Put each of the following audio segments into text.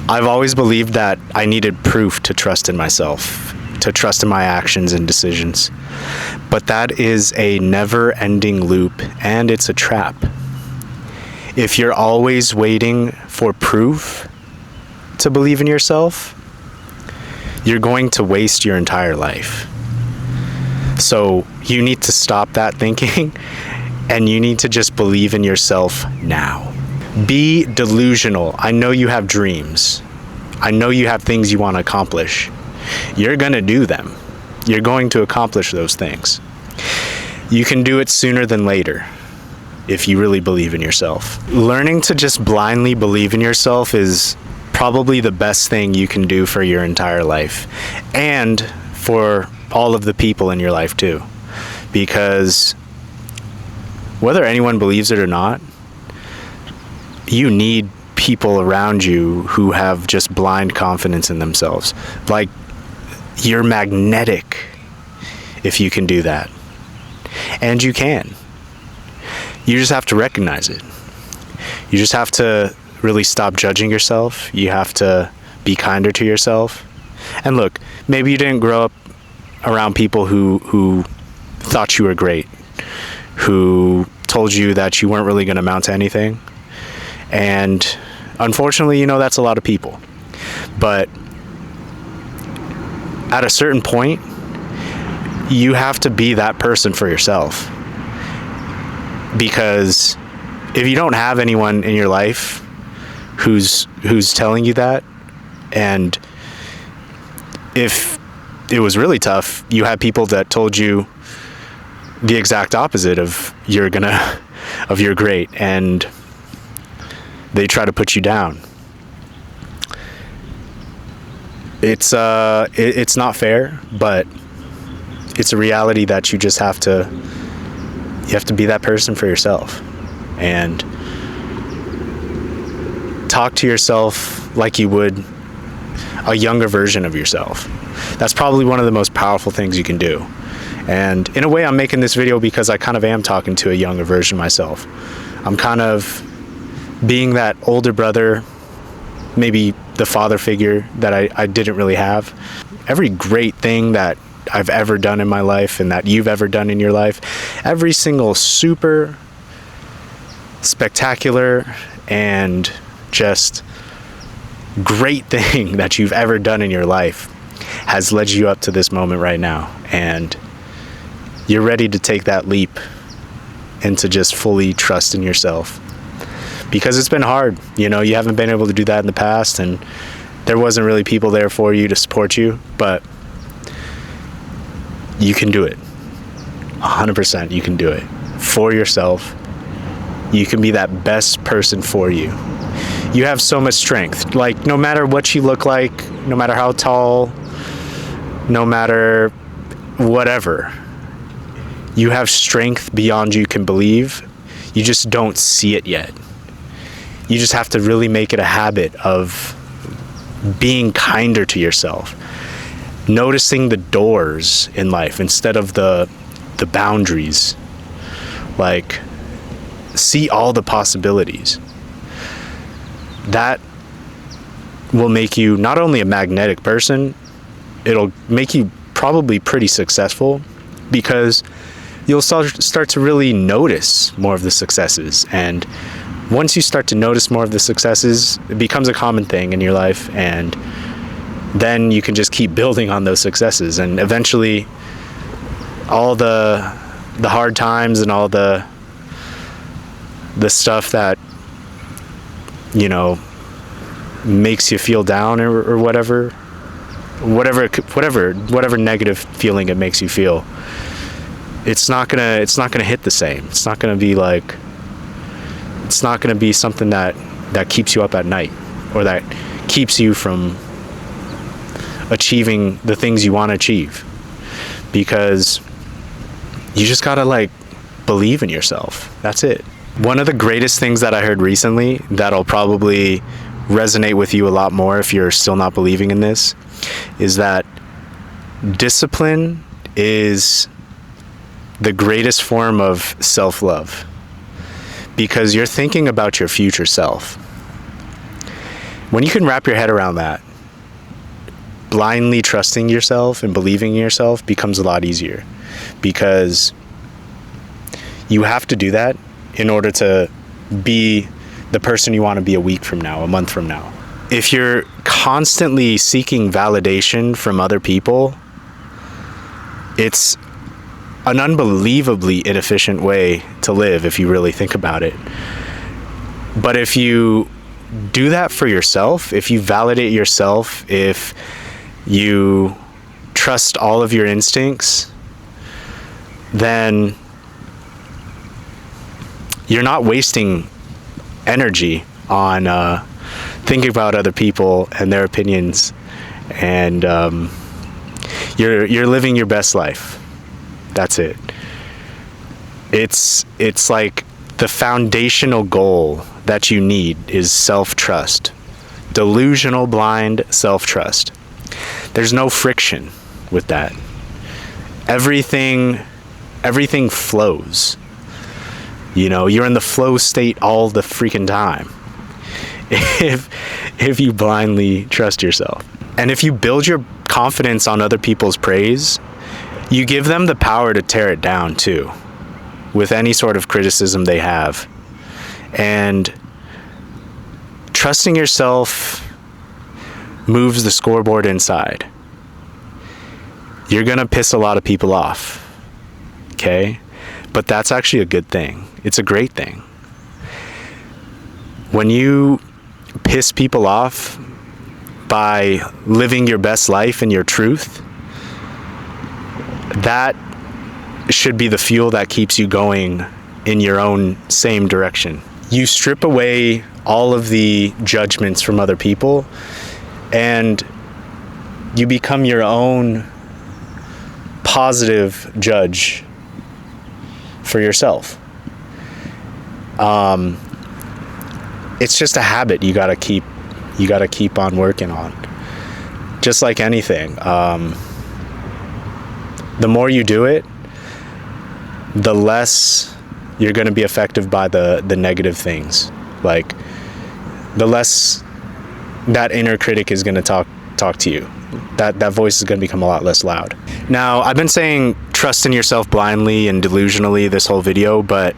I've always believed that I needed proof to trust in myself, to trust in my actions and decisions. But that is a never-ending loop, and it's a trap. If you're always waiting for proof to believe in yourself, you're going to waste your entire life. So you need to stop that thinking, and you need to just believe in yourself now. Be delusional. I know you have dreams. I know you have things you want to accomplish. You're going to do them. You're going to accomplish those things. You can do it sooner than later if you really believe in yourself. Learning to just blindly believe in yourself is probably the best thing you can do for your entire life, and for all of the people in your life too. Because whether anyone believes it or not, you need people around you who have just blind confidence in themselves. Like, you're magnetic if you can do that. And you can. You just have to recognize it. You just have to really stop judging yourself. You have to be kinder to yourself. And look, maybe you didn't grow up around people who thought you were great, who told you that you weren't really going to amount to anything. And unfortunately, that's a lot of people. But at a certain point, you have to be that person for yourself. Because if you don't have anyone in your life who's telling you that, and if it was really tough, you had people that told you the exact opposite of you're great, and they try to put you down. It's not fair, but it's a reality that you just have to be that person for yourself, and talk to yourself like you would a younger version of yourself. That's probably one of the most powerful things you can do. And in a way, I'm making this video because I kind of am talking to a younger version myself. I'm kind of being that older brother, maybe the father figure that I didn't really have. Every great thing that I've ever done in my life and that you've ever done in your life, every single super spectacular and just great thing that you've ever done in your life has led you up to this moment right now. And you're ready to take that leap and to just fully trust in yourself. Because it's been hard, you haven't been able to do that in the past, and there wasn't really people there for you to support you, but you can do it. 100% you can do it for yourself. You can be that best person for you. You have so much strength. Like, no matter what you look like, no matter how tall, no matter whatever, you have strength beyond you can believe. You just don't see it yet. You just have to really make it a habit of being kinder to yourself, noticing the doors in life instead of the boundaries. Like, see all the possibilities. That will make you not only a magnetic person, it'll make you probably pretty successful, because you'll start to really notice more of the successes. And once you start to notice more of the successes, it becomes a common thing in your life, and then you can just keep building on those successes, and eventually all the hard times and all the stuff that makes you feel down or whatever negative feeling it makes you feel, it's not gonna hit the same. It's not gonna be something that keeps you up at night, or that keeps you from achieving the things you want to achieve, because you just gotta believe in yourself. That's it. One of the greatest things that I heard recently that'll probably resonate with you a lot more if you're still not believing in this is that discipline is the greatest form of self-love, because you're thinking about your future self. When you can wrap your head around that, blindly trusting yourself and believing in yourself becomes a lot easier, because you have to do that in order to be the person you want to be a week from now, a month from now. If you're constantly seeking validation from other people, it's an unbelievably inefficient way to live if you really think about it. But if you do that for yourself, if you validate yourself, if you trust all of your instincts, then you're not wasting energy on thinking about other people and their opinions, and you're living your best life. That's it. It's like the foundational goal that you need is self-trust. Delusional, blind self-trust. There's no friction with that. Everything flows. You know, you're in the flow state all the freaking time if you blindly trust yourself. And if you build your confidence on other people's praise, you give them the power to tear it down too, with any sort of criticism they have. And trusting yourself moves the scoreboard inside. You're gonna piss a lot of people off, okay? But that's actually a good thing. It's a great thing. When you piss people off by living your best life in your truth, that should be the fuel that keeps you going in your own same direction. You strip away all of the judgments from other people, and you become your own positive judge for yourself. It's just a habit you gotta keep on working on. Just like anything. The more you do it, the less you're going to be affected by the negative things. Like, the less that inner critic is going to talk to you. That voice is going to become a lot less loud. Now, I've been saying trust in yourself blindly and delusionally this whole video, but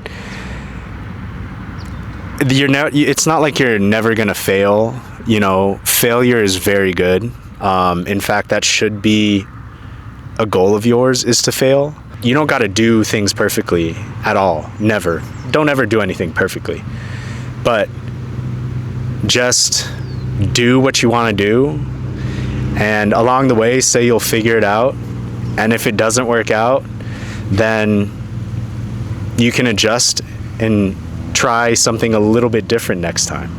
it's not like you're never going to fail. You know, failure is very good. In fact, that should be a goal of yours, is to fail. You don't got to do things perfectly at all. Never. Don't ever do anything perfectly. But just do what you want to do, and along the way say you'll figure it out, and if it doesn't work out, then you can adjust and try something a little bit different next time.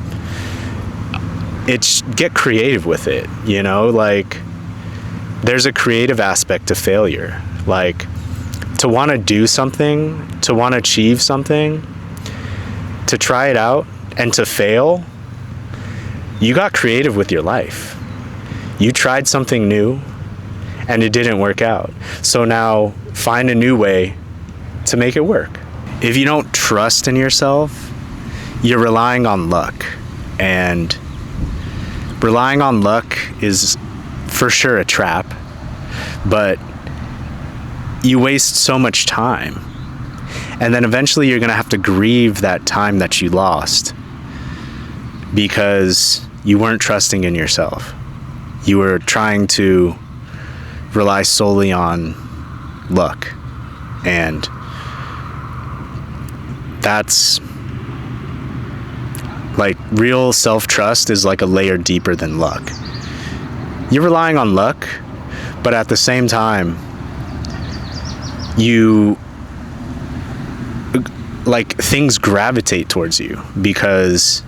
Get creative with it, you know, like, there's a creative aspect to failure. Like, to want to do something, to want to achieve something, to try it out and to fail, you got creative with your life. You tried something new and it didn't work out. So now find a new way to make it work. If you don't trust in yourself, you're relying on luck. And relying on luck is for sure a trap, but you waste so much time. And then eventually you're going to have to grieve that time that you lost because you weren't trusting in yourself. You were trying to rely solely on luck. And that's like, real self-trust is like a layer deeper than luck. You're relying on luck, but at the same time, things gravitate towards you because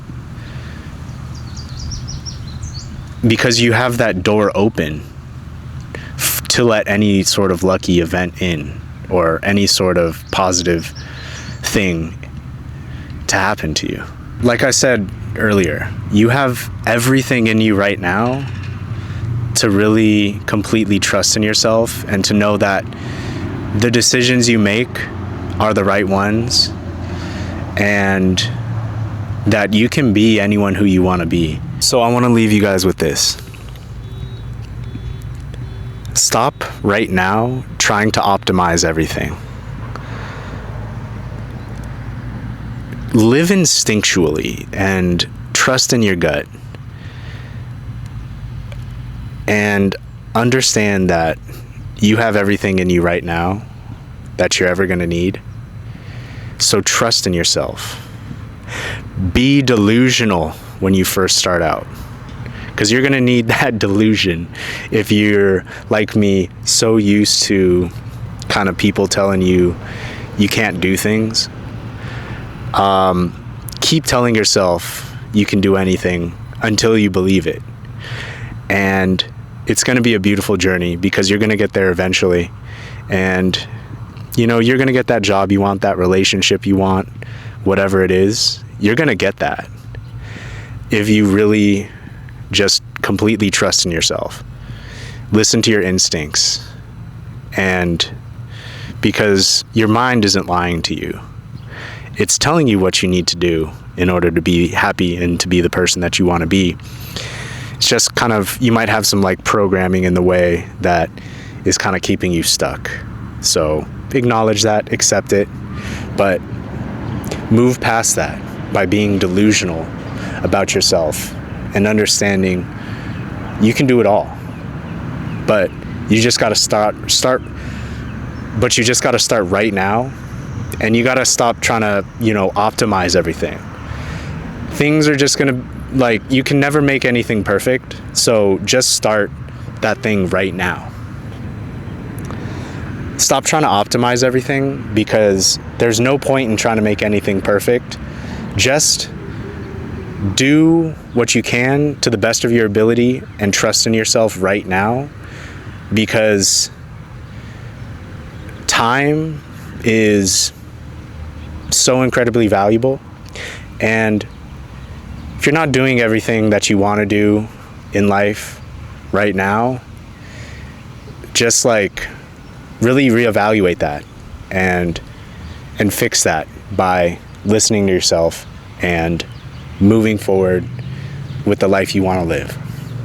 you have that door open to let any sort of lucky event in, or any sort of positive thing to happen to you. Like I said earlier, you have everything in you right now to really completely trust in yourself and to know that the decisions you make are the right ones, and that you can be anyone who you want to be. So I want to leave you guys with this. Stop right now trying to optimize everything. Live instinctually and trust in your gut. And understand that you have everything in you right now that you're ever going to need. So trust in yourself. Be delusional when you first start out, because you're going to need that delusion if you're like me, so used to kind of people telling you you can't do things. Keep telling yourself you can do anything until you believe it. And it's going to be a beautiful journey, because you're going to get there eventually. And, you know, you're going to get that job you want, that relationship you want, whatever it is, you're going to get that if you really just completely trust in yourself. Listen to your instincts. And because your mind isn't lying to you. It's telling you what you need to do in order to be happy and to be the person that you want to be. It's just kind of, you might have some like programming in the way that is kind of keeping you stuck. So acknowledge that, accept it, but move past that by being delusional about yourself and understanding you can do it all. But you just got to start right now. And you got to stop trying to, optimize everything. Things are just going to, you can never make anything perfect. So just start that thing right now. Stop trying to optimize everything, because there's no point in trying to make anything perfect. Just do what you can to the best of your ability and trust in yourself right now, because time is so incredibly valuable. And if you're not doing everything that you want to do in life right now, just really reevaluate that and fix that by listening to yourself and moving forward with the life you want to live.